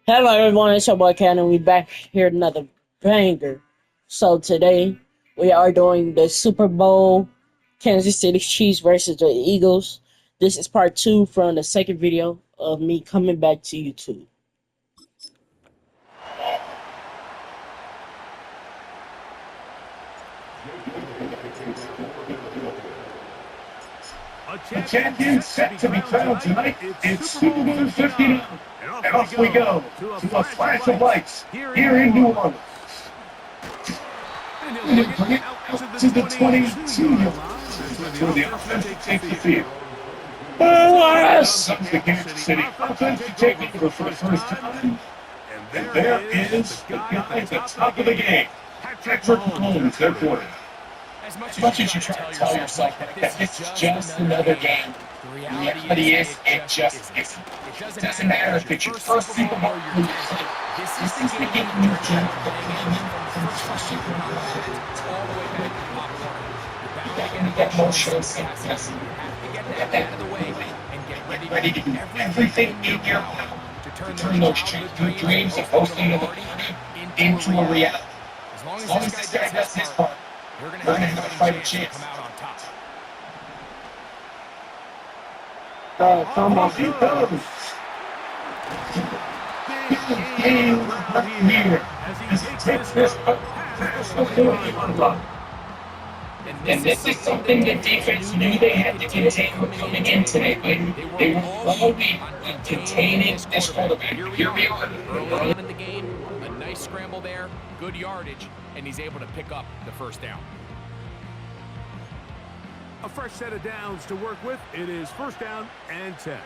Hello everyone, it's your boy Ken and we back here with another banger. So today we are doing the Super Bowl Kansas City Chiefs versus the Eagles. This is part two from the second video of me coming back to YouTube. A champion set to be crowned tonight. It's Super Bowl 59. And off we go to a flash of lights here in New Orleans. And he'll bring it out to the 22-yard line. That's where the offense takes the field. Some of the Kansas City offense taking over for the first time. And there is the guy at the top of the game. Patrick Mahomes, their quarterback. As much as you try to tell yourself that this is just another game, the reality is it just isn't. It doesn't matter if it's your first Super Bowl or your 10th. This is the game you turn from the first Super Bowl all the way back to the popcorn. You're bound to get emotional success. You have to get that out of the way and get ready to do everything in your power to turn those childhood dreams of hosting a party into a reality. As long as this guy does his part, we're going to have a fighting chance to come out on top. Come on. He goes. Game here as he takes this pass before And this is something the defense knew they had to contain coming in today, but they were all in on containing this quarterback. Here we are. Early on in the game, a nice scramble there, good yardage, and he's able to pick up the first down. A fresh set of downs to work with. It is first down and 10.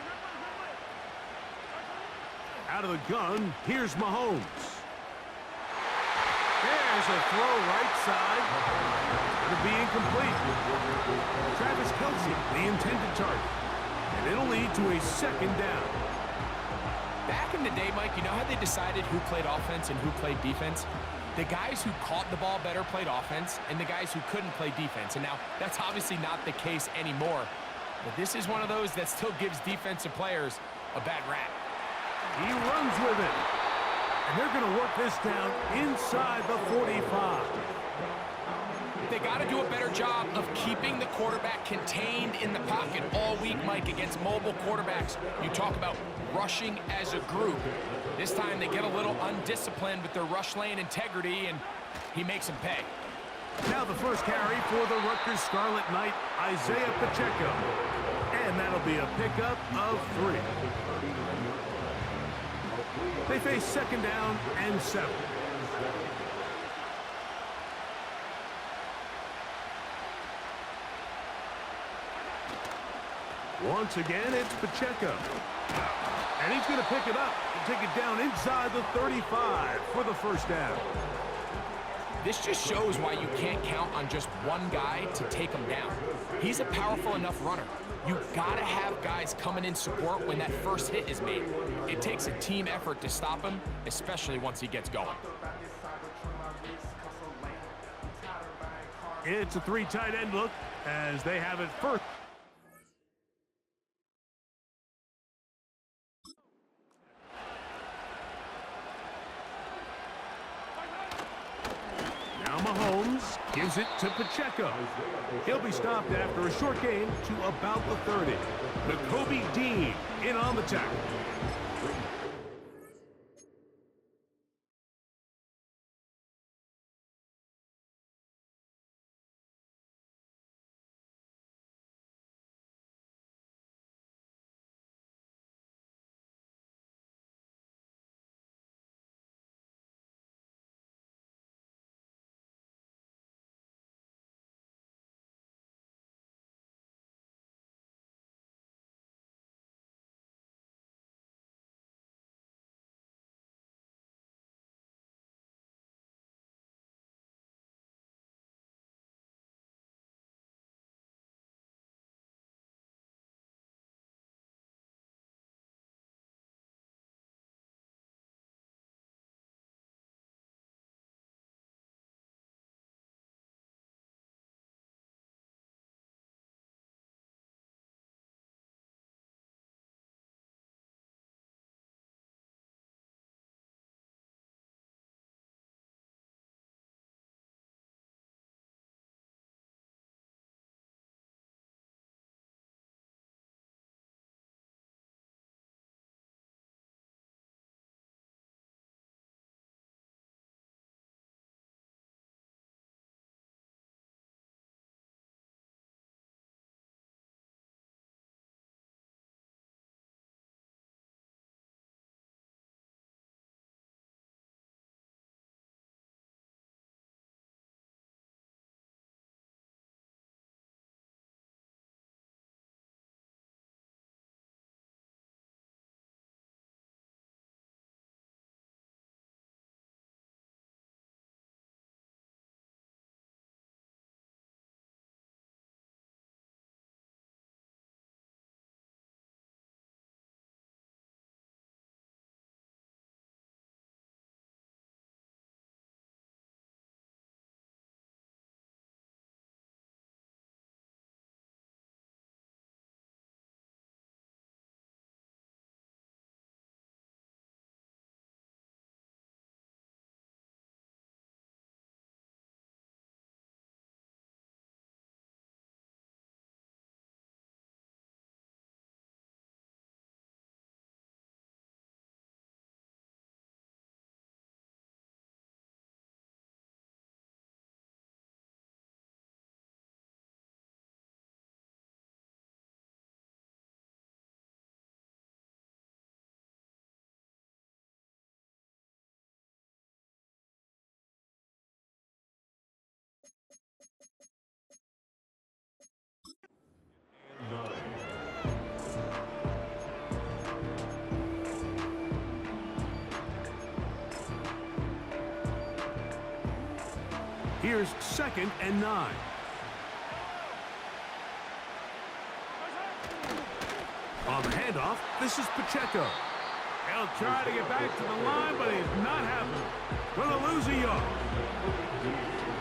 Out of the gun, here's Mahomes. There's a throw right side. It'll be incomplete. Travis Kelce, the intended target. And it'll lead to a second down. Back in the day, Mike, you know how they decided who played offense and who played defense? The guys who caught the ball better played offense, and the guys who couldn't play defense. And now, that's obviously not the case anymore. But this is one of those that still gives defensive players a bad rap. He runs with it. And they're going to work this down inside the 45. They got to do a better job of keeping the quarterback contained in the pocket all week, Mike, against mobile quarterbacks. You talk about rushing as a group. This time they get a little undisciplined with their rush lane integrity, and he makes them pay. Now the first carry for the Rutgers Scarlet Knight, Isaiah Pacheco. And that'll be a pickup of 3. They face second down and 7. Once again, it's Pacheco. And he's going to pick it up and take it down inside the 35 for the first down. This just shows why you can't count on just one guy to take him down. He's a powerful enough runner. You've got to have guys coming in support when that first hit is made. It takes a team effort to stop him, especially once he gets going. It's a 3 tight end look as they have it first. Now Mahomes gives it to Pacheco. He'll be stopped after a short gain to about the 30. Nakobe Dean in on the tackle. Here's 2nd and 9. On the handoff, this is Pacheco. He'll try to get back to the line, but he's not having it. Going to lose a yard.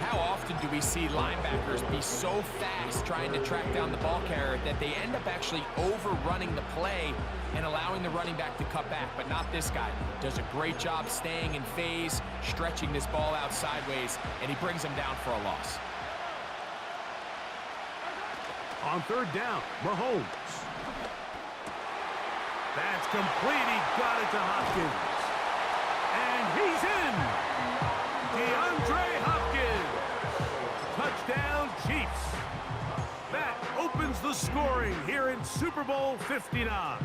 How often do we see linebackers be so fast trying to track down the ball carrier that they end up actually overrunning the play and allowing the running back to cut back? But not this guy. Does a great job staying in phase, stretching this ball out sideways, and he brings him down for a loss. On 3rd down, Mahomes. That's complete. He got it to Hopkins. And he's in. DeAndre Hopkins. Touchdown, Chiefs. That opens the scoring here in Super Bowl 59.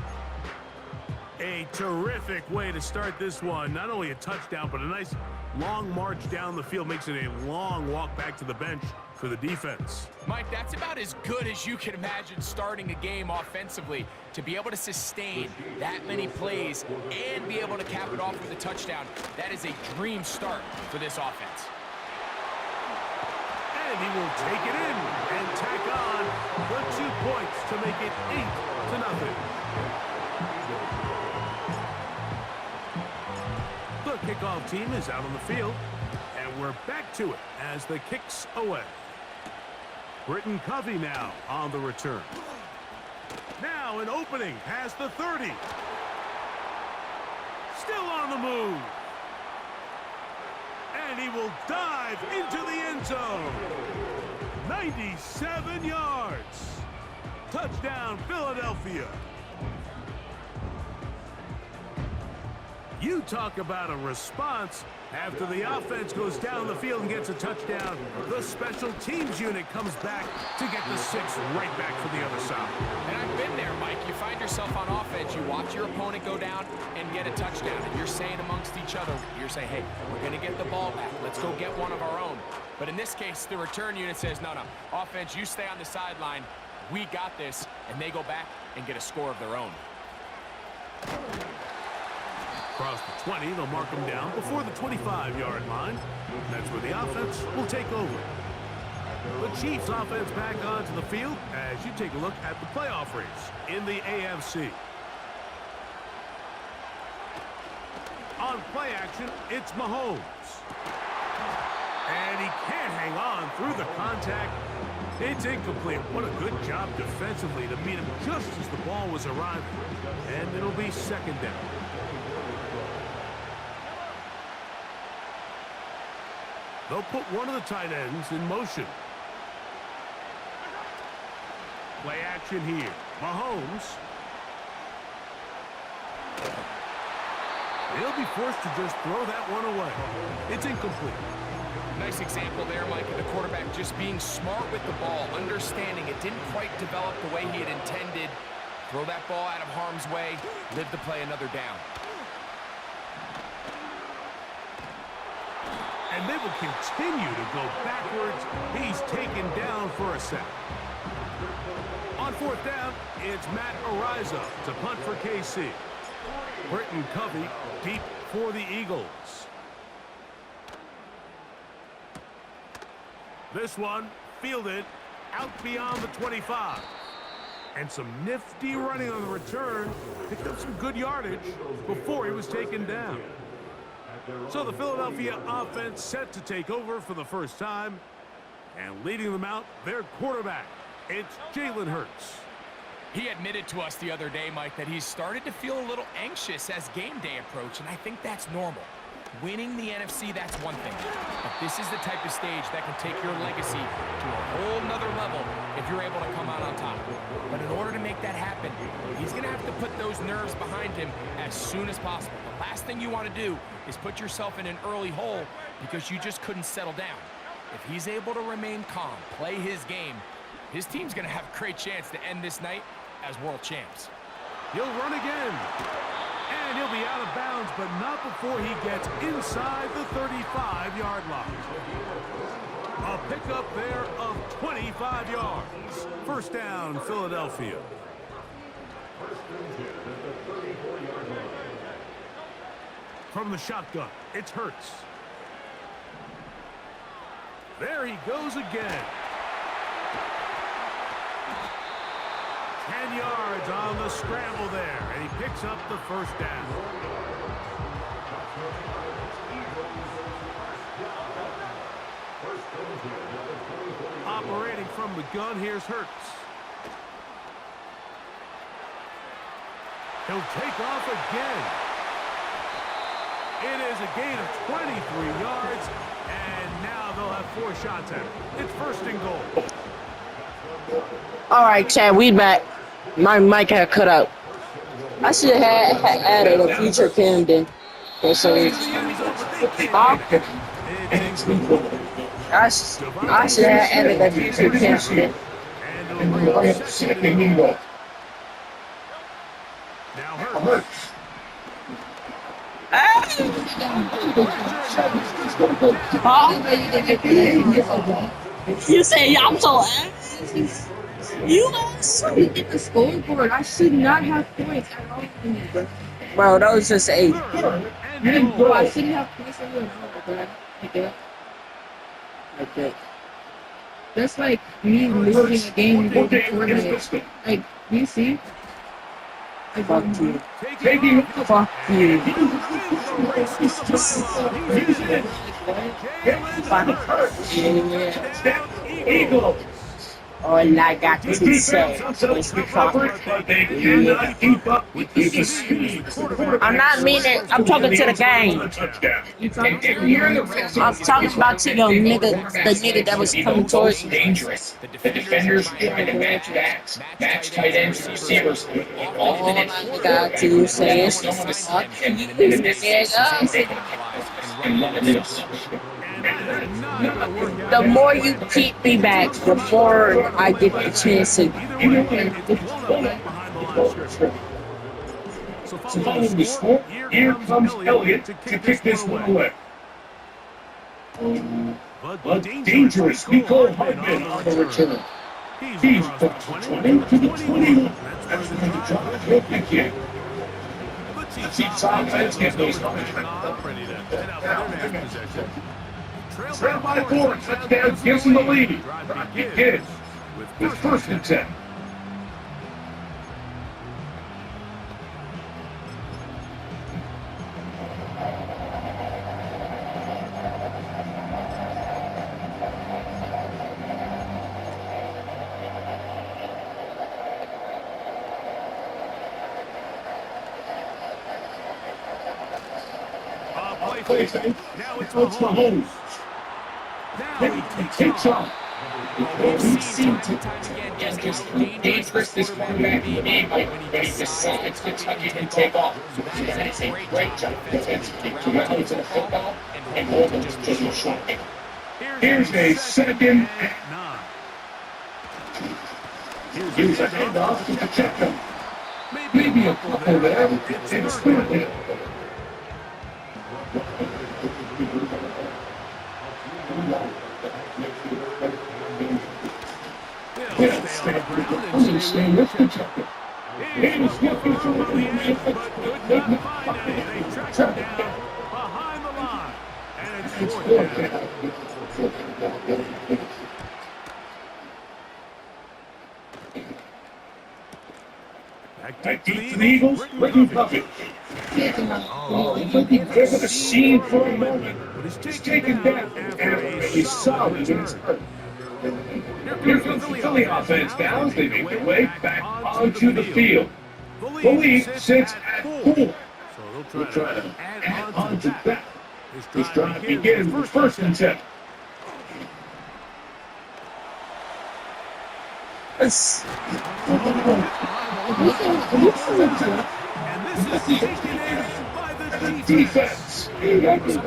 A terrific way to start this one. Not only a touchdown, but a nice long march down the field. Makes it a long walk back to the bench for the defense. Mike, that's about as good as you can imagine starting a game offensively. To be able to sustain that many plays and be able to cap it off with a touchdown, that is a dream start for this offense. And he will take it in and tack on the 2 points to make it 8-0. The kickoff team is out on the field, and we're back to it as the kick's away. Britton Covey now on the return. Now an opening past the 30. Still on the move. And he will dive into the end zone. 97 yards. Touchdown, Philadelphia. You talk about a response. After the offense goes down the field and gets a touchdown, the special teams unit comes back to get the 6 right back for the other side. And I've been there, Mike. You find yourself on offense, you watch your opponent go down and get a touchdown, and you're saying amongst each other, you're saying, hey, we're going to get the ball back. Let's go get one of our own. But in this case, the return unit says, no, offense, you stay on the sideline. We got this. And they go back and get a score of their own. Across the 20, they'll mark them down before the 25-yard line. That's where the offense will take over. The Chiefs offense back onto the field as you take a look at the playoff race in the AFC. On play action, it's Mahomes. And he can't hang on through the contact. It's incomplete. What a good job defensively to meet him just as the ball was arriving. And it'll be 2nd down. They'll put one of the tight ends in motion. Play action here. Mahomes. He'll be forced to just throw that one away. It's incomplete. Nice example there, Mike, of the quarterback just being smart with the ball, understanding it didn't quite develop the way he had intended. Throw that ball out of harm's way, live to play another down. And they will continue to go backwards. He's taken down for a sack. On 4th down, it's Matt Ariza to punt for KC. Britton Covey deep for the Eagles. This one fielded out beyond the 25. And some nifty running on the return. Picked up some good yardage before he was taken down. So the Philadelphia offense set to take over for the first time. And leading them out, their quarterback. It's Jalen Hurts. He admitted to us the other day, Mike, that he's started to feel a little anxious as game day approached, and I think that's normal. Winning the NFC, that's one thing. But this is the type of stage that can take your legacy to a whole nother level if you're able to come out on top. But in order to make that happen, he's going to have to put those nerves behind him as soon as possible. The last thing you want to do is put yourself in an early hole because you just couldn't settle down. If he's able to remain calm, play his game, his team's going to have a great chance to end this night as world champs. He'll run again. And he'll be out of bounds, but not before he gets inside the 35-yard line. A pickup there of 25 yards. First down, Philadelphia. From the shotgun, it's Hurts. There he goes again. 10 yards on the scramble there, and he picks up the first down. Operating from the gun, here's Hurts. He'll take off again. It is a gain of 23 yards, and now they'll have 4 shots at it. It's first and goal. All right, Chad, we back. My mic had cut out. I should have added a future pin then. For some reason. Huh? I should have added a future pin then. Now Hurts. Huh? You say I'm so ass? You ass? At the scoreboard, I should not have points at all. Bro, that was just 8. Bro, I shouldn't have points at all, bro. Like that. That's like me losing a game before minutes. Like, do you see? Like, Fuck you. Taking Fuck you. Eagle. All I got to say is fuck. I'm not meaning, I'm talking to the game. I'm talking about to your nigga, the nigga that was coming towards me. Dangerous. The defenders trying to match backs, match tight ends, receivers. All I got to say is fuck you, nigga. The more you keep me back, the more I get the chance to. So following the score, here comes Elliott to kick this one away. But dangerous Nicole Hardman on the return. He's from 20 to the 21. That's when the drop will begin. The Chiefs offense gets those numbers. Trail by 4, touchdown gives them the lead. Begins with first and 10. Now it's Mahomes. Now he takes off. We've seen just dangerous this quarterback can be when he decides to tuck it and take off. That is a great job defensively to rally to the football and hold him just a short. Here's a second. Here's a handoff to Pacheco. Maybe a couple there. It's good. Stay with Pacheco. He's looking for the lead, but could not find anything. They track him down behind the line. And it's fourth down. Back deep to the Eagles, Ricky Puppet. They're going to see for a moment. He's taken down after a solid minutes hurt. Here comes the Philly offense now as they make their way back onto the field. The lead sits at 4. So they'll try to add on to that. This drive begins with first and 10. And this is taken in by the defense.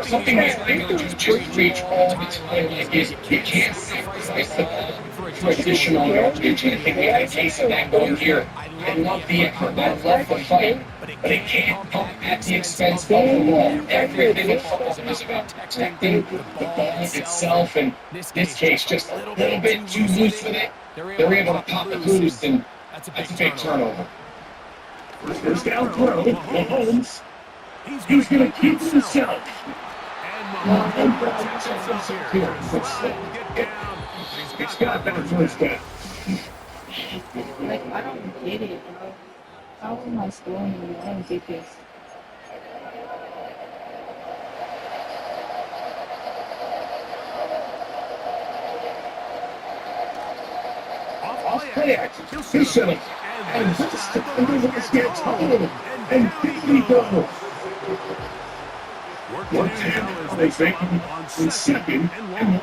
Something he's able to reach all the time is you can't sacrifice the ball for additional yardage. I think we had a case of that going here. I love the effort, I love the fight, but it can't come at the expense of the ball. Everything in football is about protecting the ball itself, and in this case, just a little bit too loose with it. They're able to pop it loose, and that's a big turnover. First down throw, Mahomes. He's going to keep it himself. No, Mahomes will check himself here. He's going to slide and get down. And he's got that first down. like I don't get it, bro. How am I scoring? I don't get this. Off Play action. He's showing. And this time the Wizards get total. And here we go. Work What to do now are as they they come making up on in second and long.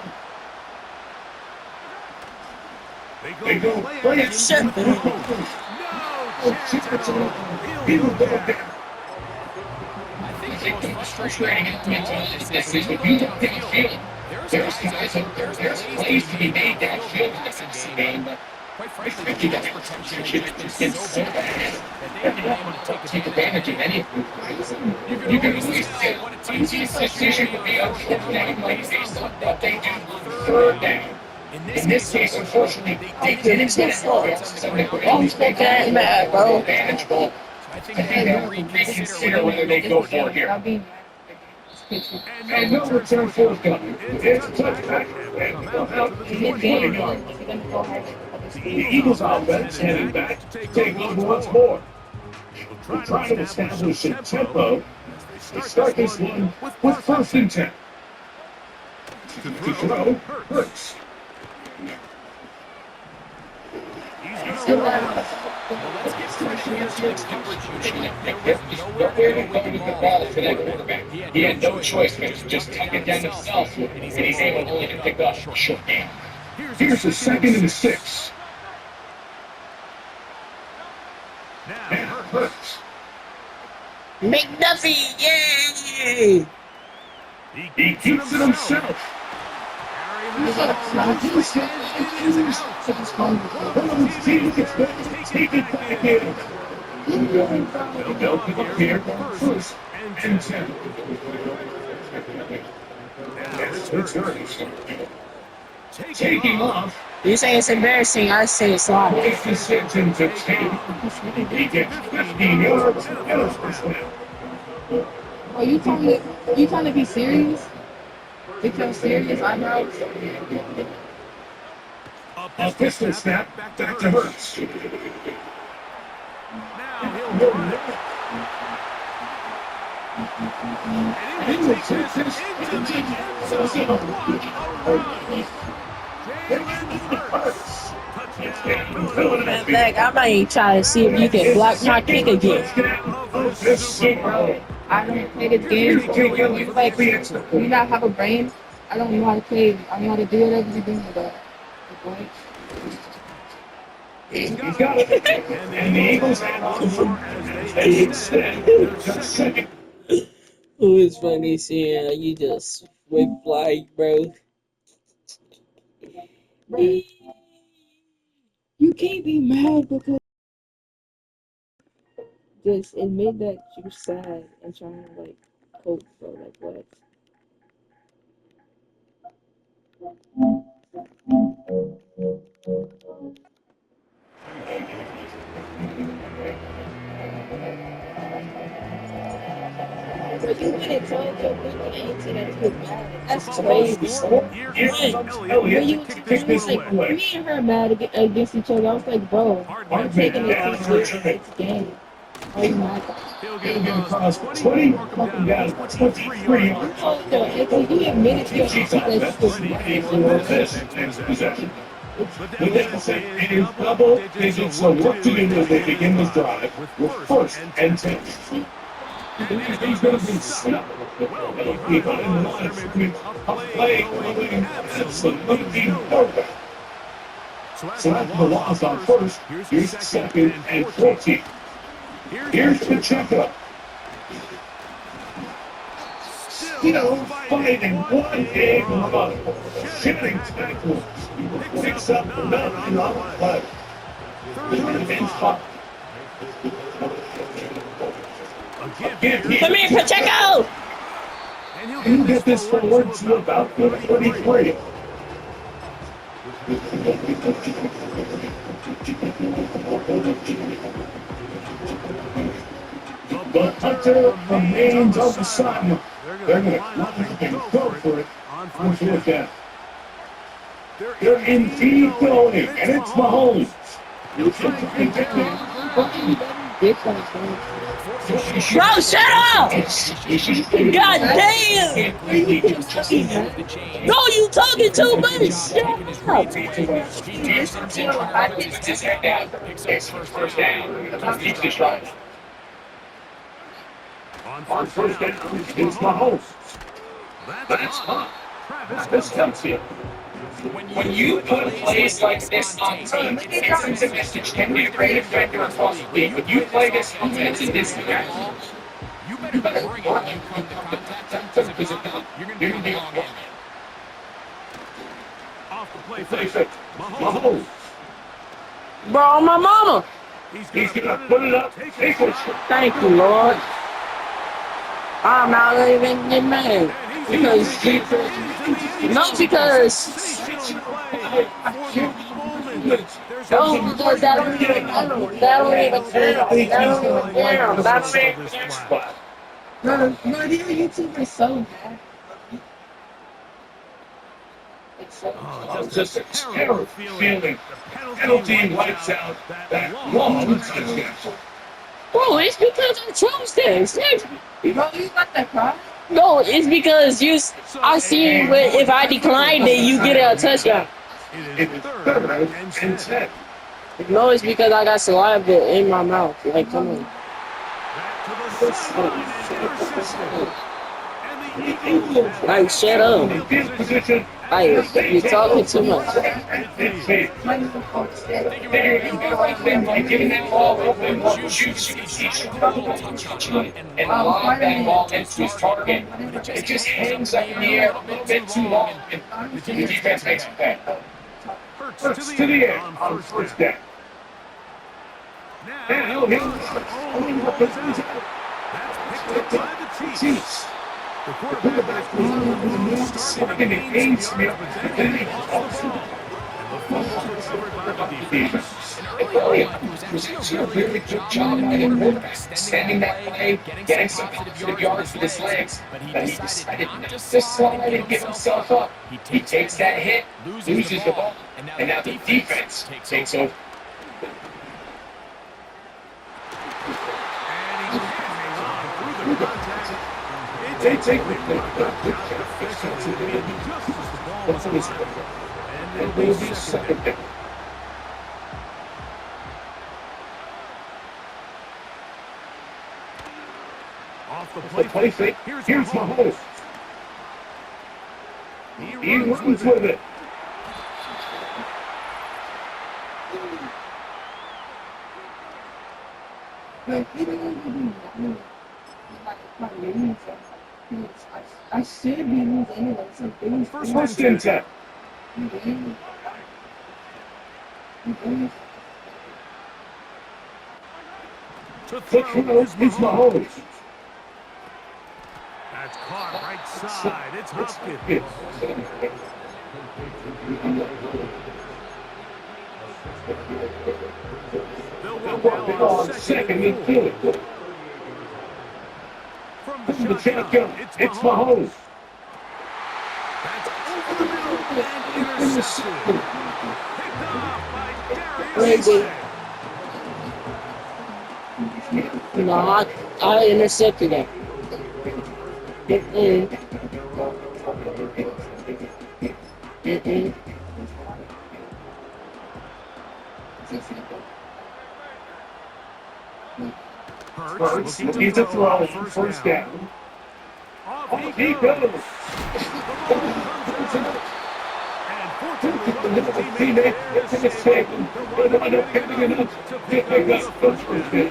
They go play action. Second. No chance at all. He'll go down. I think the The most most frustrating frustrating element to all element of of this this is is when you when look you look downfield, downfield, there's there's guys guys open, open, there's there's plays to be made downfield downfield in the passing passing game, game, but quite frankly, the pass protection has just been it's so so bad bad that they that haven't they been able to don't take take advantage of advantage any of of any it. of You it. can You can always always tell tell what a what team's team's decision decision will will be be on on fourth fourth down, down, like based on what they what do they do on on third third down. down. In In this case, unfortunately, they they didn't didn't get get enough enough yards yards on on the the ground ground. to Don't get mad, bro. Advantage ball. So I think I they think have they'll to reconsider reconsider whether they go for it here. I'll be picture. And no return fourth down. It's a touchback, and they'll out to the In this 20 game, yard. if you're gonna go hard, The The Eagles offense heading back to take over once more. They're trying to establish a tempo as they start this one with first and 10. To throw, Hurts. He's going to run. Well, let's give credit here to the coverage unit. There was nowhere to go with the ball for that quarterback. He had no choice but to just tuck it down himself, and he's able only to pick up a short game. Here's a second and 6. Now Hurts. McDuffie, yay! He keeps it himself. Browns team gets ready to take it back in. They'll pick up here first and 10. It's Hurts. Taking off. You say it's embarrassing, I say it's live. If the Simpsons to 10, he gets 15 yards and a first down. Are you trying to be serious? With your serious eyebrows? A pistol snap back to Hurts. Now he'll run. And he will take this into the end zone. What a run. Jalen Hurts. Touchdown, Philadelphia. Like, I might try to see if you can block my kick again. Of this Super Bowl. I don't play this game. Like, do you not have a brain? I don't know how to play. I know how to do whatever you're doing, but He's got it. And the Eagles have on as they extend their second. Who is funny seeing how you just whip like, bro? you can't be mad because just admit that you're sad and trying to like cope, bro. Like what? But you didn't tell your people anything that you was mad. That's crazy. Elliott To kicked this like one away. me and her mad against each other. I was like, bro, I'm taking it too serious. It's a game. Are you mad? He'll He'll get get across across 20, 20, mark him down to 23 23 yards. yards. You admitted to yourself Chiefs that you offense was ready mad. for this next possession. The The deficit is double digits, so what to do as they begin this drive with first and 10. He's going to be stuck. It'll be behind the line of scrimmage, a play going absolutely nowhere. So after the loss on first, here's second and 14. Here's the checkup. Still fighting one big run. Shooting tackle. Picks up nothing on the play. Third and 5. Come here, Pacheco! And He'll get this forward to about 33. The The hunter remains on the sideline. They're going to line up and go for it on fourth down. They're indeed going, and it's Mahomes. Bro, shut up! God damn! No, you talking too much! Shut up! First down. Keep this right. On first down, it's Mahomes. That's hot. Travis Kelce. When you put plays like this on team, it sends a message. Can be a great defender across the league. When you play this offense in this direction, you better bring it when you come to contact him, because if not, you're going to be long in. Off the play fake. Mahomes. Bro, my mama! He's gonna put it up. Take it. Thank you, Lord. I'm not even getting mad. Because that don't even count. No, your YouTube is so bad. Just a terrible feeling. Penalty wipes out that long touchdown. Bro, it's because I chose this. You got that cry? No, it's because I see if I decline it, you get a touchdown. It is third and 10. No, it's because I got saliva in my mouth. Like, come on. Like, shut up. Like, you're talking too much. Giving that ball open, shoots, you can see and lob that ball into his target. It just hangs up in the air a little bit too long, and the defense makes it back. Hurts to the air on first down. Now he'll Chiefs. The quarterback second and 8, Smith. Then he a really good job by the quarterback, extending that play, getting some positive yards with his legs, but he decided not to slide and give himself up. He takes that hit, loses the ball, and now the defense takes over. They take the and they'll be second down. Off the play fake. Here's Mahomes. He runs with it. I should be losing anyway, so things First and 10. To throw is Mahomes. That's caught right side. It's Hopkins. They'll walk now on second and 2. From the shotgun, it's Mahomes. That's over the middle and intercepted. Picked off by Darius Slay. No, I intercepted that. Hurts looking to throw first down. Off He goes. And fortunately, one of his Teammate teammates gets a mistake. But wind up picking it up to pick up first down.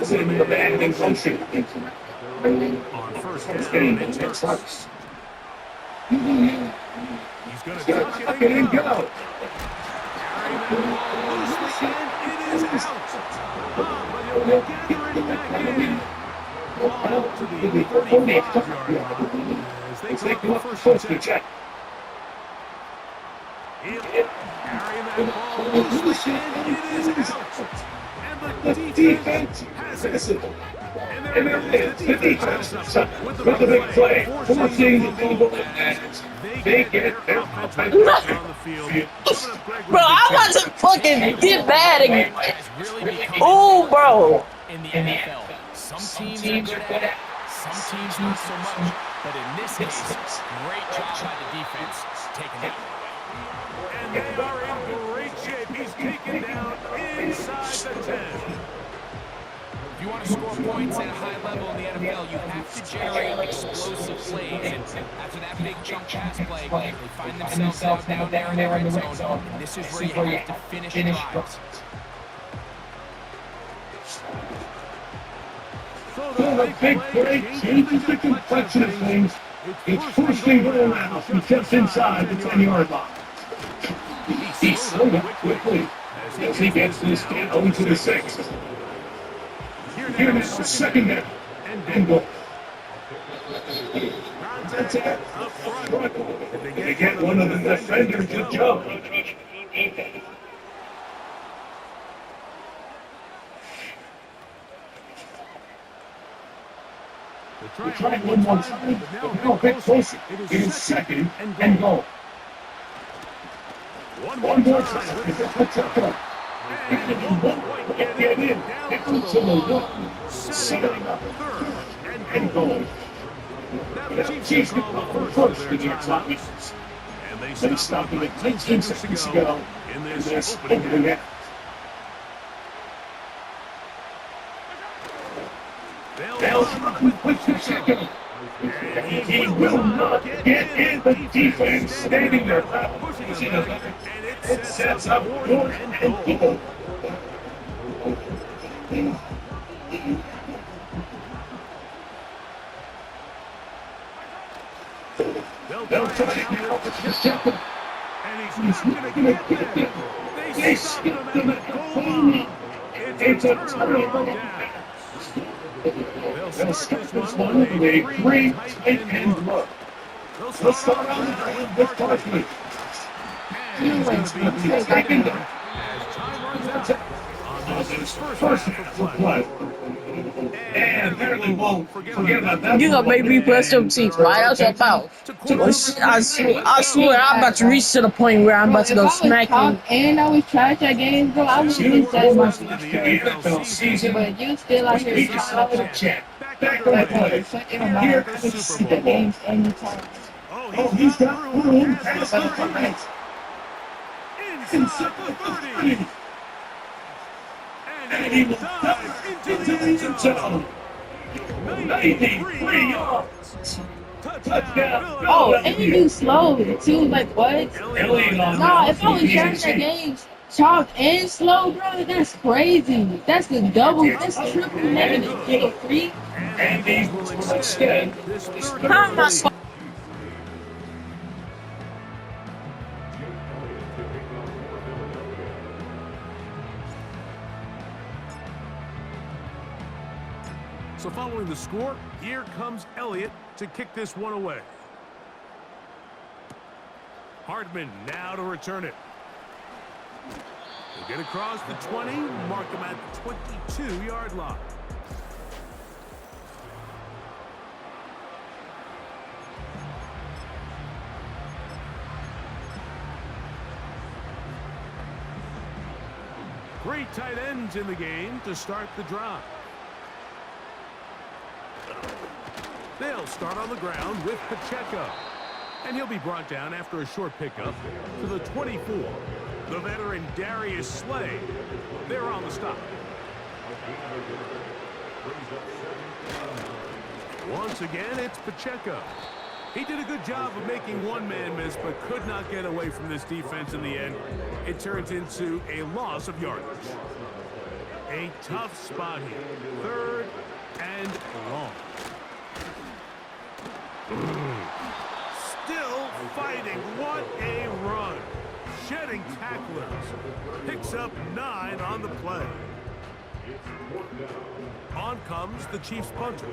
Sitting the man in motion. on first down. It's Hurts. He's going to tuck it and go. Carrying that ball loosely, and it is out. But he'll be gathering back in. Ball out to the 35-yard line as they come up first and 10. Carrying that Ball loose, and it is out. And the defense has it. And there it is. The defense comes up with the big play, forcing the fumble as they get their offensive pressure on the field. Bro, I wasn't fucking get mad again. Oh, bro. In the NFL, some teams are good at it, some teams not so much. But in this case, great job by the defense taking that one away. And they are in great shape. He's taken down inside the 10. If you want to score points at a high level in the NFL, you have to generate explosive plays. And after that big chunk pass play, they find themselves now down there in the red zone. And this is where you have to finish drives. So the big play changes the complexion of things. It's first and goal now from just inside the 10-yard line. He slowed up quickly as he gets this down to the 6. Here now, second down and goal. Contact up front. They get one of the defenders to jump. They tried one more time, but now a bit closer. It is second and goal. One more time. Get in. Down to the 1. Setting up third and goal. The Chiefs get the first against Lions. And they stopped it 19 seconds ago in this opening act. They'll run with the second. He will not get in the defense standing there. It sets up 4th and goal. They'll try it now with the second. And he's not going to get there. They stopped him at the goal line. It's a turnover. They'll start this one with a great tight end look. They'll start on the ground with Barkley. Second down. First half of play. And there they won't forget about that. You gonna make me press them cheeks right out your mouth. I swear I'm about to reach to the point where I'm about to go smack you. And I was trash at games, bro. I was against that NFL season, but you still out here we just trying to check. Back to on play. play. It don't matter. I can see the games anytime. Oh, he's got room past the 5. Inside the 30. And he will dive into the end zone. 93 yards. Touchdown. Oh, and you do slow too. Like what? No, if I was trash at games, chalk and slow, bro, that's crazy. That's the double, that's triple negative. Get a free. And he's instead. How am I so- So following the score, here comes Elliott to kick this one away. Hardman now to return it. They get across the 20, mark them at the 22-yard line. Great tight ends in the game to start the drive. They'll start on the ground with Pacheco. And he'll be brought down after a short pickup to the 24. The veteran Darius Slay. They're on the stop. Once again, it's Pacheco. He did a good job of making one man miss, but could not get away from this defense in the end. It turns into a loss of yardage. A tough spot here. 3rd and long. Still fighting. What a run. Shedding tacklers. Picks up 9 on the play. On comes the Chiefs punter.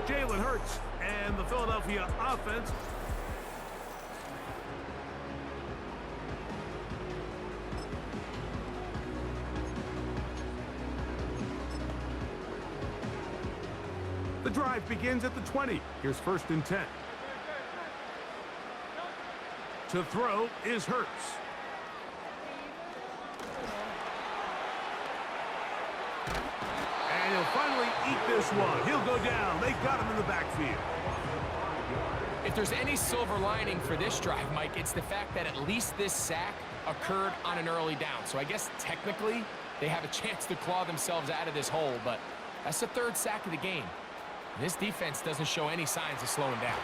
Jalen Hurts and the Philadelphia offense. The drive begins at the 20. Here's 1st and 10. To throw is Hurts. And he'll finally eat this one. He'll go down. They got him in the backfield. If there's any silver lining for this drive, Mike, it's the fact that at least this sack occurred on an early down. So I guess technically they have a chance to claw themselves out of this hole, but that's the 3rd sack of the game. And this defense doesn't show any signs of slowing down.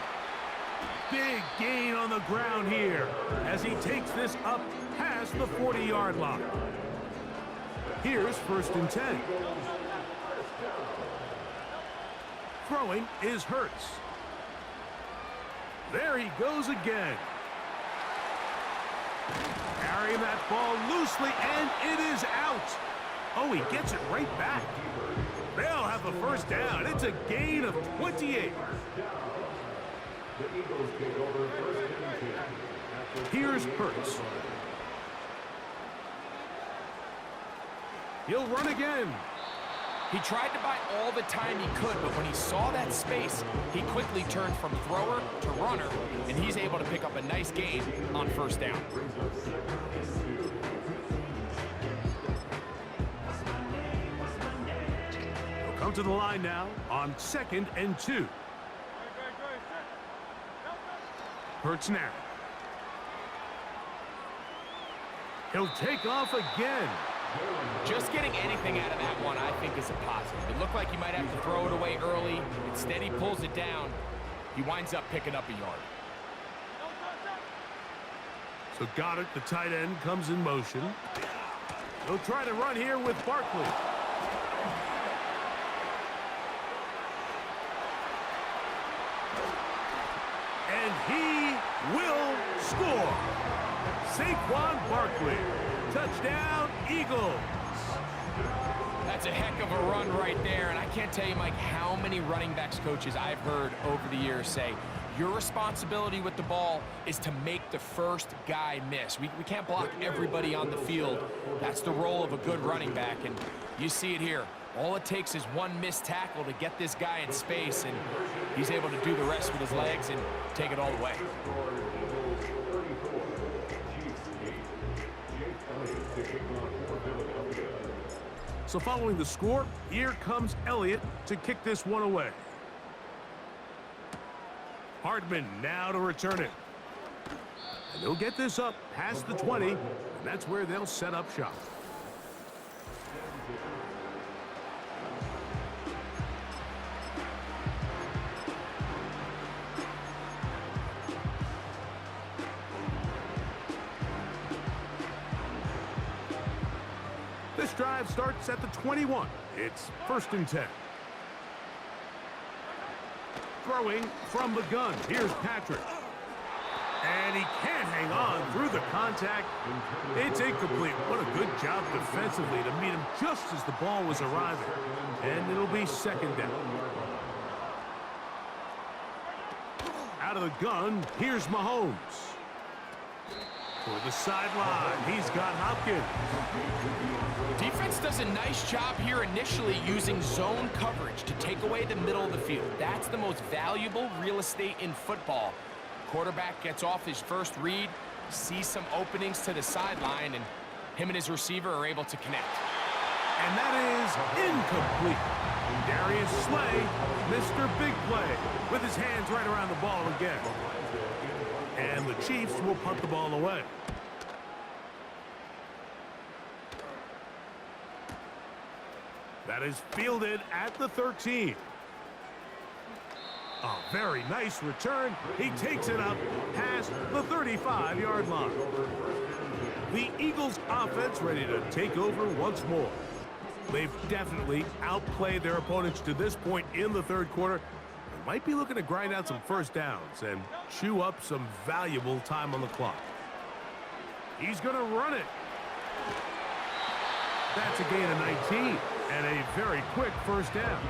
Big gain on the ground here as he takes this up past the 40-yard line. Here's 1st and 10. Throwing is Hurts. There he goes again. Carrying that ball loosely, and it is out. Oh, he gets it right back. They'll have the 1st down. It's a gain of 28. Here's Hurts. He'll run again. He tried to buy all the time he could, but when he saw that space, he quickly turned from thrower to runner, and he's able to pick up a nice gain on 1st down. He'll come to the line now on 2nd and 2. Hurts now. He'll take off again. Just getting anything out of that one, I think, is a positive. It looked like he might have to throw it away early. Instead, he pulls it down. He winds up picking up a yard. So Goddard, the tight end, comes in motion. He'll try to run here with Barkley. And he will score. Saquon Barkley. Touchdown, Eagles. That's a heck of a run right there, and I can't tell you, Mike, how many running backs coaches I've heard over the years say, your responsibility with the ball is to make the 1st guy miss. We can't block everybody on the field. That's the role of a good running back, and you see it here. All it takes is one missed tackle to get this guy in space, and he's able to do the rest with his legs and take it all the way. So following the score, here comes Elliott to kick this one away. Hardman now to return it. And they'll get this up past the 20, and that's where they'll set up shop. This drive starts at the 21. It's 1st and 10. Throwing from the gun. Here's Patrick. And he can't hang on through the contact. It's incomplete. What a good job defensively to meet him just as the ball was arriving. And it'll be 2nd down. Out of the gun, here's Mahomes. For the sideline, he's got Hopkins. Defense does a nice job here initially using zone coverage to take away the middle of the field. That's the most valuable real estate in football. Quarterback gets off his 1st read, sees some openings to the sideline, and him and his receiver are able to connect. And that is incomplete. Darius Slay, Mr. Big Play, with his hands right around the ball again. And the Chiefs will punt the ball away. That is fielded at the 13. A very nice return. He takes it up past the 35-yard line. The Eagles offense ready to take over once more. They've definitely outplayed their opponents to this point in the 3rd quarter. They might be looking to grind out some 1st downs and chew up some valuable time on the clock. He's going to run it. That's a gain of 19 and a very quick 1st down.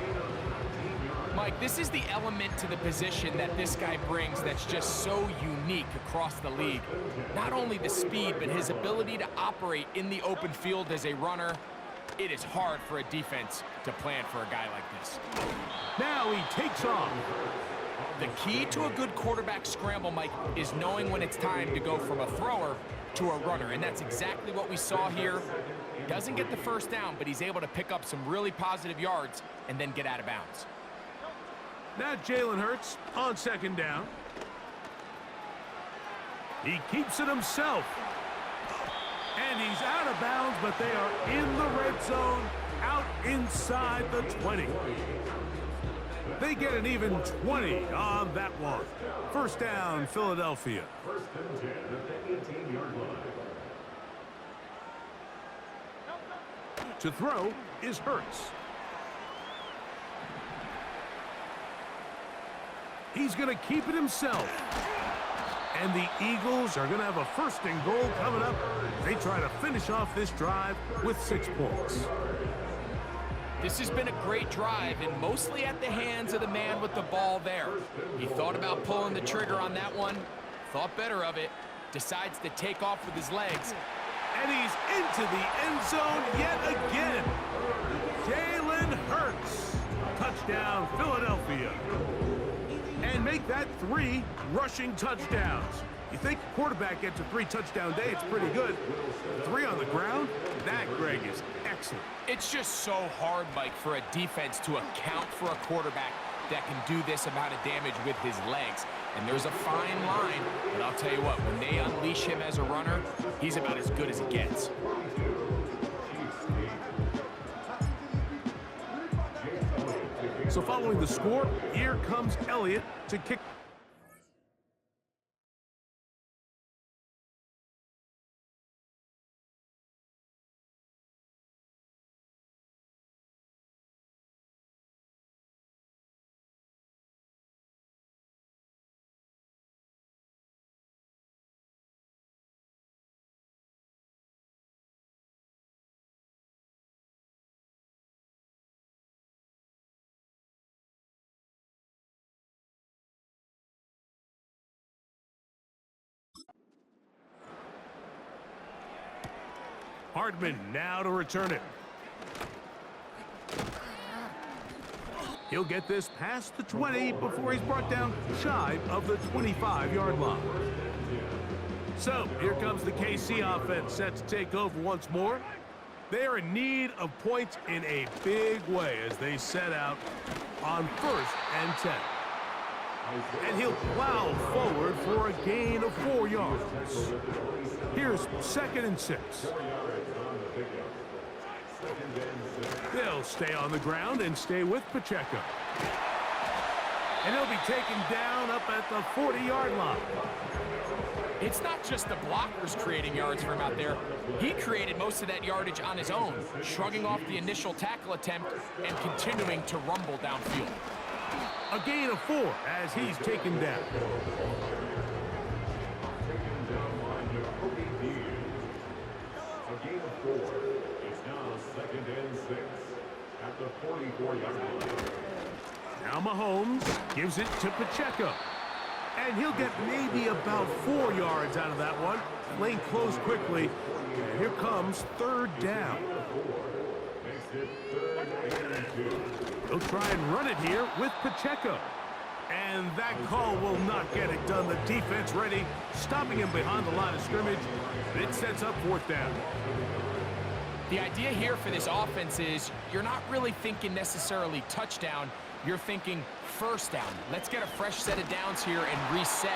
Mike, this is the element to the position that this guy brings that's just so unique across the league. Not only the speed, but his ability to operate in the open field as a runner. It is hard for a defense to plan for a guy like this. Now he takes off. The key to a good quarterback scramble, Mike, is knowing when it's time to go from a thrower to a runner, and that's exactly what we saw here. Doesn't get the first down, but he's able to pick up some really positive yards and then get out of bounds. Now Jalen Hurts on second down. He keeps it himself. And he's out of bounds, but they are in the red zone, out inside the 20. They get an even 20 on that one. First down, Philadelphia. To throw is Hurts. He's going to keep it himself. And the Eagles are going to have a first and goal coming up. They try to finish off this drive with 6 points. This has been a great drive, and mostly at the hands of the man with the ball there. He thought about pulling the trigger on that one, thought better of it, decides to take off with his legs. And he's into the end zone yet again. Jalen Hurts. Touchdown, Philadelphia. And make that 3 rushing touchdowns. You think a quarterback gets a 3-touchdown day, it's pretty good. 3 on the ground? That, Greg, is excellent. It's just so hard, Mike, for a defense to account for a quarterback that can do this amount of damage with his legs. And there's a fine line, but I'll tell you what, when they unleash him as a runner, he's about as good as it gets. So following the score, here comes Elliott to kick. Hardman now to return it. He'll get this past the 20 before he's brought down shy of the 25-yard line. So here comes the KC offense set to take over once more. They are in need of points in a big way as they set out on 1st and 10. And he'll plow forward for a gain of 4 yards. Here's 2nd and 6. They'll stay on the ground and stay with Pacheco. And he'll be taken down up at the 40-yard line. It's not just the blockers creating yards for him out there. He created most of that yardage on his own, shrugging off the initial tackle attempt and continuing to rumble downfield. A gain of 4 as he's taken down. A gain of 4. It's now 2nd and 6 at the 44-yard line. Now Mahomes gives it to Pacheco. And he'll get maybe about 4 yards out of that one. Lane closed quickly. And here comes 3rd down. He'll try and run it here with Pacheco. And that call will not get it done. The defense ready, stopping him behind the line of scrimmage. It sets up 4th down. The idea here for this offense is you're not really thinking necessarily touchdown. You're thinking 1st down. Let's get a fresh set of downs here and reset.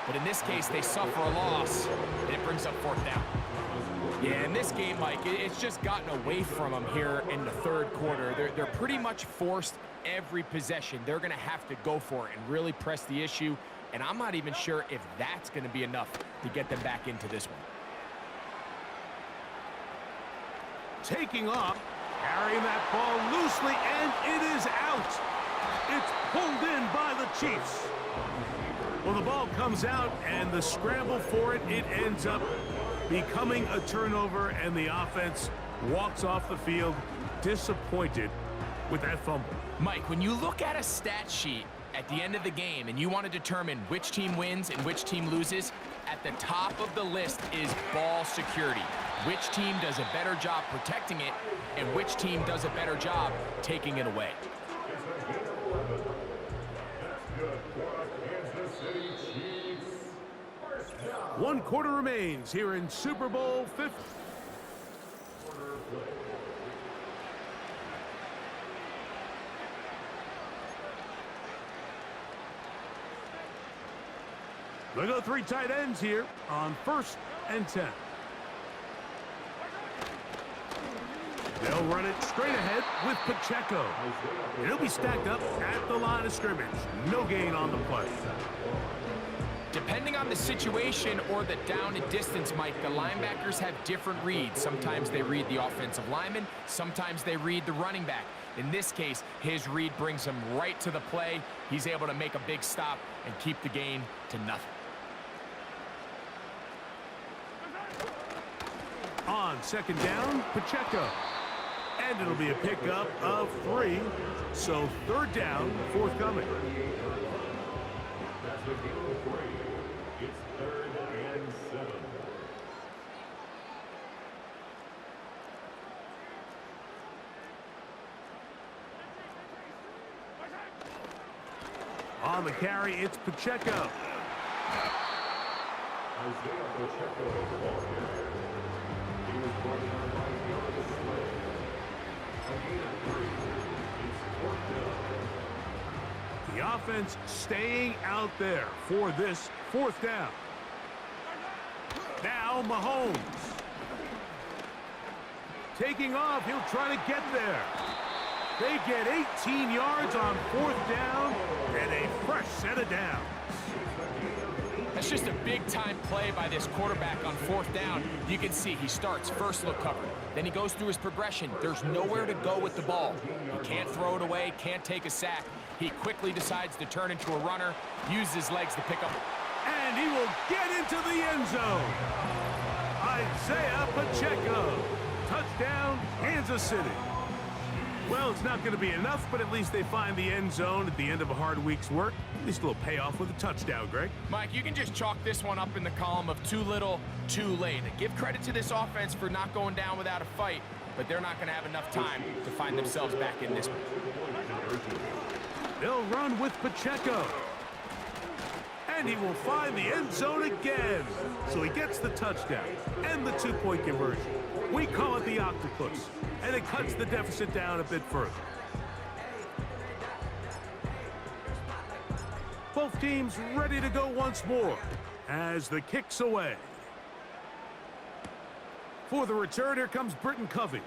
But in this case, they suffer a loss, and it brings up 4th down. Yeah, in this game, Mike, it's just gotten away from them here in the 3rd quarter. They're pretty much forced every possession. They're going to have to go for it and really press the issue. And I'm not even sure if that's going to be enough to get them back into this one. Taking off, carrying that ball loosely, and it is out. It's pulled in by the Chiefs. Well, the ball comes out, and the scramble for it, it ends up becoming a turnover, and the offense walks off the field disappointed with that fumble. Mike, when you look at a stat sheet at the end of the game and you want to determine which team wins and which team loses, at the top of the list is ball security. Which team does a better job protecting it and which team does a better job taking it away. One quarter remains here in Super Bowl 50. They go 3 tight ends here on 1st and 10. They'll run it straight ahead with Pacheco. And he'll be stacked up at the line of scrimmage. No gain on the play. Depending on the situation or the down and distance, Mike, the linebackers have different reads. Sometimes they read the offensive lineman, sometimes they read the running back. In this case, his read brings him right to the play. He's able to make a big stop and keep the gain to nothing. On 2nd down, Pacheco. And it'll be a pickup of 3. So 3rd down, forthcoming. It's 3rd and 7. On the carry, it's Pacheco. Isaiah Pacheco, the ball carrier. He was brought down by Jarvis Slay. A gain of 3. It's 4th down. The offense staying out there for this 4th down. Now Mahomes. Taking off, he'll try to get there. They get 18 yards on 4th down and a fresh set of downs. That's just a big-time play by this quarterback on 4th down. You can see he starts first look covered. Then he goes through his progression. There's nowhere to go with the ball. He can't throw it away, can't take a sack. He quickly decides to turn into a runner, use his legs to pick up. And he will get into the end zone. Isaiah Pacheco. Touchdown, Kansas City. Well, it's not going to be enough, but at least they find the end zone at the end of a hard week's work. At least a little payoff with a touchdown, Greg. Mike, you can just chalk this one up in the column of too little, too late. Give credit to this offense for not going down without a fight, but they're not going to have enough time to find themselves back in this one. They'll run with Pacheco. And he will find the end zone again. So he gets the touchdown and the 2-point conversion. We call it the octopus, and it cuts the deficit down a bit further. Both teams ready to go once more as the kick's away. For the return, here comes Britton Covey.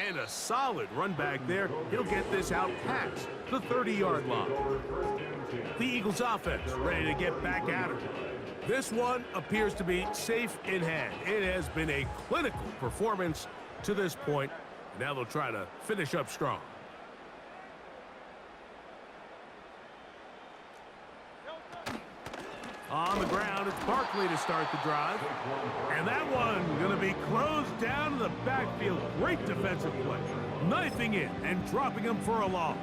And a solid run back there. He'll get this out past the 30-yard line. The Eagles offense ready to get back at it. This one appears to be safe in hand. It has been a clinical performance to this point. Now they'll try to finish up strong. On the ground, it's Barkley to start the drive. And that one going to be closed down in the backfield. Great defensive play. Knifing in and dropping him for a loss.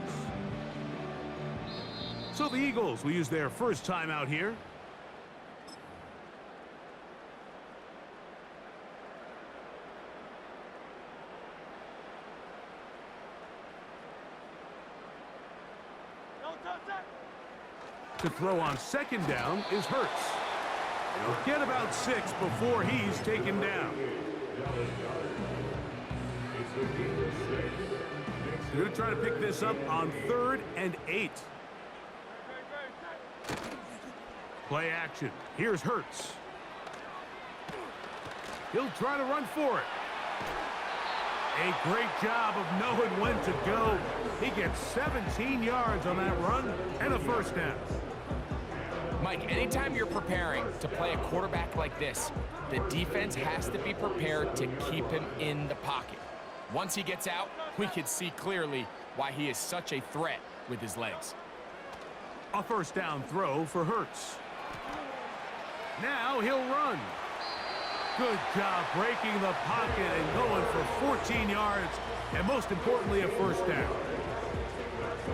So the Eagles will use their first timeout here. To throw on 2nd down is Hurts. He'll get about 6 before he's taken down. They're going to try to pick this up on 3rd and 8. Play action. Here's Hurts. He'll try to run for it. A great job of knowing when to go. He gets 17 yards on that run and a first down. Mike, anytime you're preparing to play a quarterback like this, the defense has to be prepared to keep him in the pocket. Once he gets out, we can see clearly why he is such a threat with his legs. A first down throw for Hurts. Now he'll run. Good job breaking the pocket and going for 14 yards, and most importantly, a first down.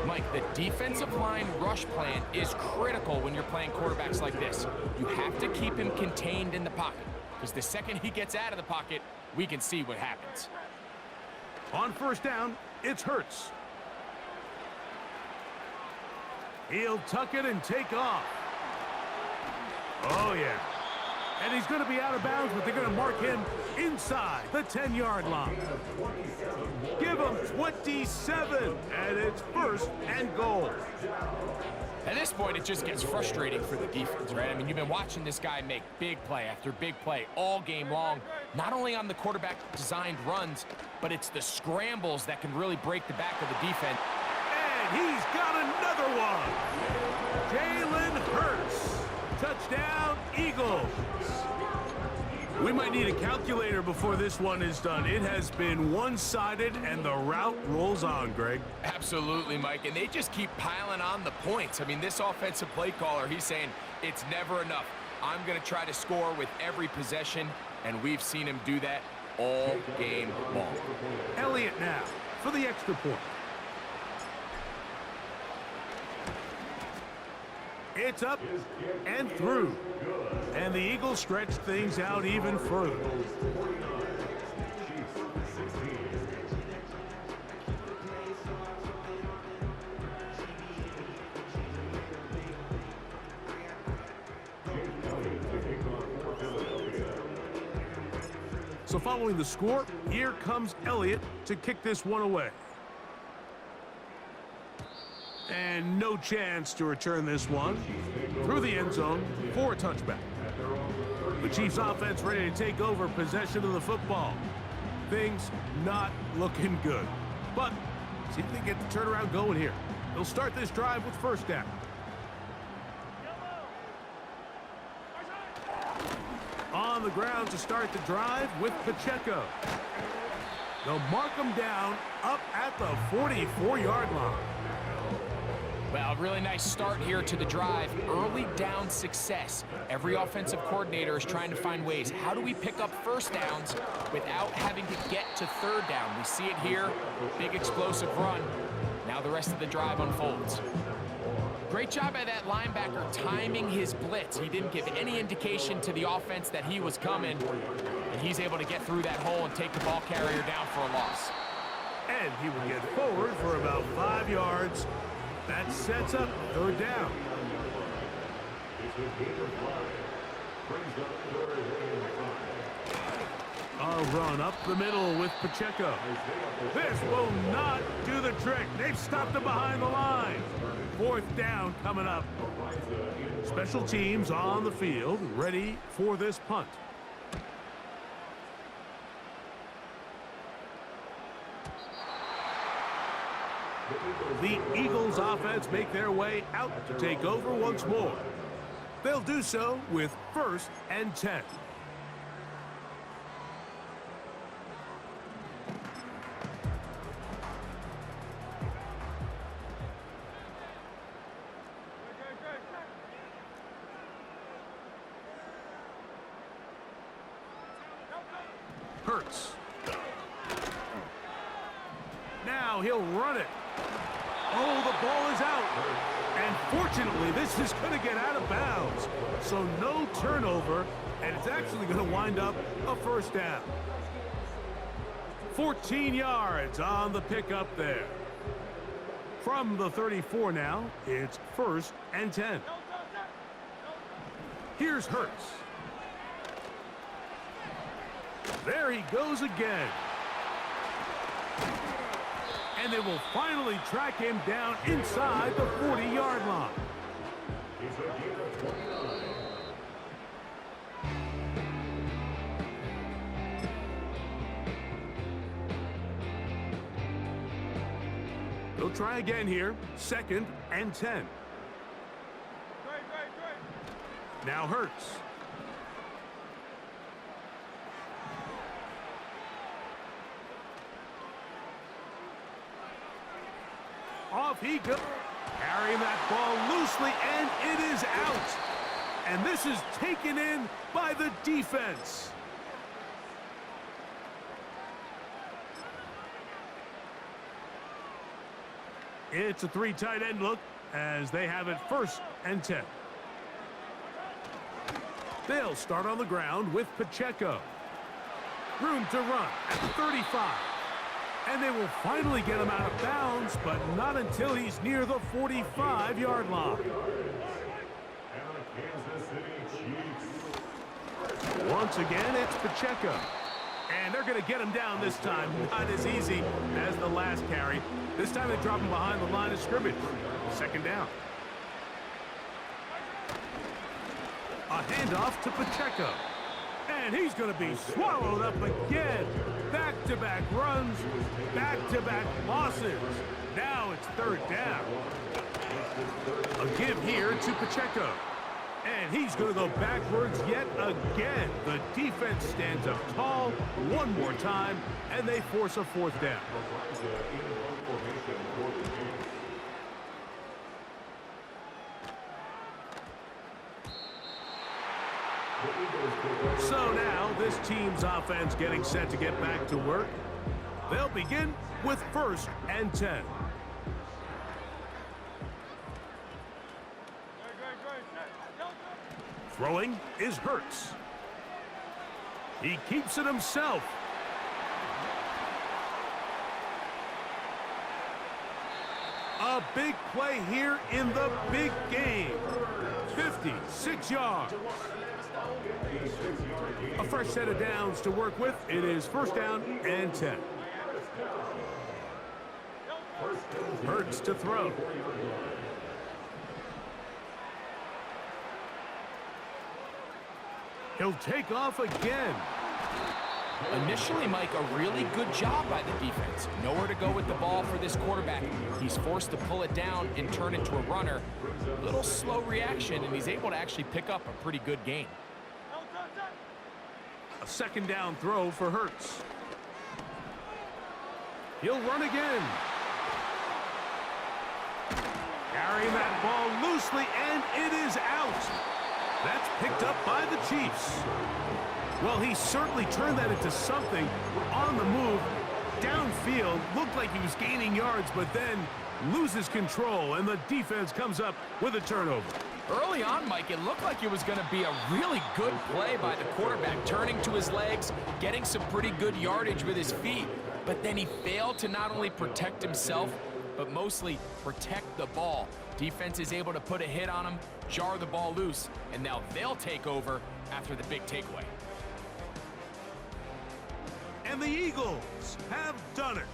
Mike, the defensive line rush plan is critical when you're playing quarterbacks like this. You have to keep him contained in the pocket, because the second he gets out of the pocket, we can see what happens. On first down, it's Hurts. He'll tuck it and take off. Oh, yeah. And he's going to be out of bounds, but they're going to mark him inside the 10-yard line. Give him 27, and it's first and goal. At this point, it just gets frustrating for the defense, right? I mean, you've been watching this guy make big play after big play all game long, not only on the quarterback-designed runs, but it's the scrambles that can really break the back of the defense. And he's got another one. Jalen Hurts. Touchdown, Eagles. We might need a calculator before this one is done. It has been one-sided, and the route rolls on, Greg. Absolutely, Mike, and they just keep piling on the points. I mean, this offensive play caller, he's saying it's never enough. I'm going to try to score with every possession, and we've seen him do that all game long. Elliott now for the extra point. It's up and through. And the Eagles stretch things out even further. So following the score, here comes Elliott to kick this one away. And no chance to return this one through the end zone for a touchback. The Chiefs offense ready to take over possession of the football. Things not looking good. But see if they get the turnaround going here. They'll start this drive with first down. On the ground to start the drive with Pacheco. They'll mark him down up at the 44-yard line. Well, a really nice start here to the drive. Early down success. Every offensive coordinator is trying to find ways. How do we pick up first downs without having to get to third down? We see it here. Big explosive run. Now the rest of the drive unfolds. Great job by that linebacker timing his blitz. He didn't give any indication to the offense that he was coming, and he's able to get through that hole and take the ball carrier down for a loss. And he will get forward for about 5 yards. That sets up third down. A run up the middle with Pacheco. This will not do the trick. They've stopped him behind the line. Fourth down coming up. Special teams on the field, ready for this punt. The Eagles offense make their way out to take over once more. They'll do so with first and 10. Hurts. Now he'll run it. Oh, the ball is out. And fortunately, this is going to get out of bounds. So no turnover, and it's actually going to wind up a first down. 14 yards on the pickup there. From the 34 now, it's first and 10. Here's Hurts. There he goes again. And they will finally track him down inside the 40-yard line. They'll try again here, second and 10. Now Hurts. Off he goes, carrying that ball loosely, and it is out. And this is taken in by the defense. It's a 3 tight end look as they have it 1st and 10. They'll start on the ground with Pacheco. Room to run at the 35. And they will finally get him out of bounds, but not until he's near the 45-yard line. Once again, it's Pacheco. And they're going to get him down this time. Not as easy as the last carry. This time they drop him behind the line of scrimmage. 2nd down. A handoff to Pacheco. And he's going to be swallowed up again. Back-to-back runs, back-to-back losses. Now it's 3rd down. A give here to Pacheco. And he's going to go backwards yet again. The defense stands up tall one more time, and they force a 4th down. So now this team's offense getting set to get back to work. They'll begin with 1st and 10. Throwing is Hurts. He keeps it himself. A big play here in the big game. 56 yards. A fresh set of downs to work with. It is 1st down and 10. Hurts to throw. He'll take off again. Initially, Mike, a really good job by the defense. Nowhere to go with the ball for this quarterback. He's forced to pull it down and turn it to a runner. Little slow reaction, and he's able to actually pick up a pretty good gain. A 2nd down throw for Hurts. He'll run again. Carrying that ball loosely, and it is out. That's picked up by the Chiefs. Well, he certainly turned that into something on the move. Downfield, looked like he was gaining yards, but then loses control, and the defense comes up with a turnover. Early on, Mike, it looked like it was going to be a really good play by the quarterback, turning to his legs, getting some pretty good yardage with his feet. But then he failed to not only protect himself, but mostly protect the ball. Defense is able to put a hit on him, jar the ball loose, and now they'll take over after the big takeaway. And the Eagles have done it.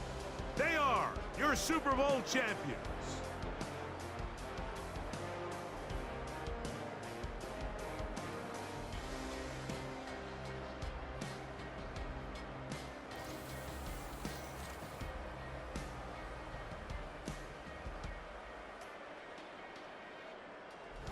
They are your Super Bowl champions.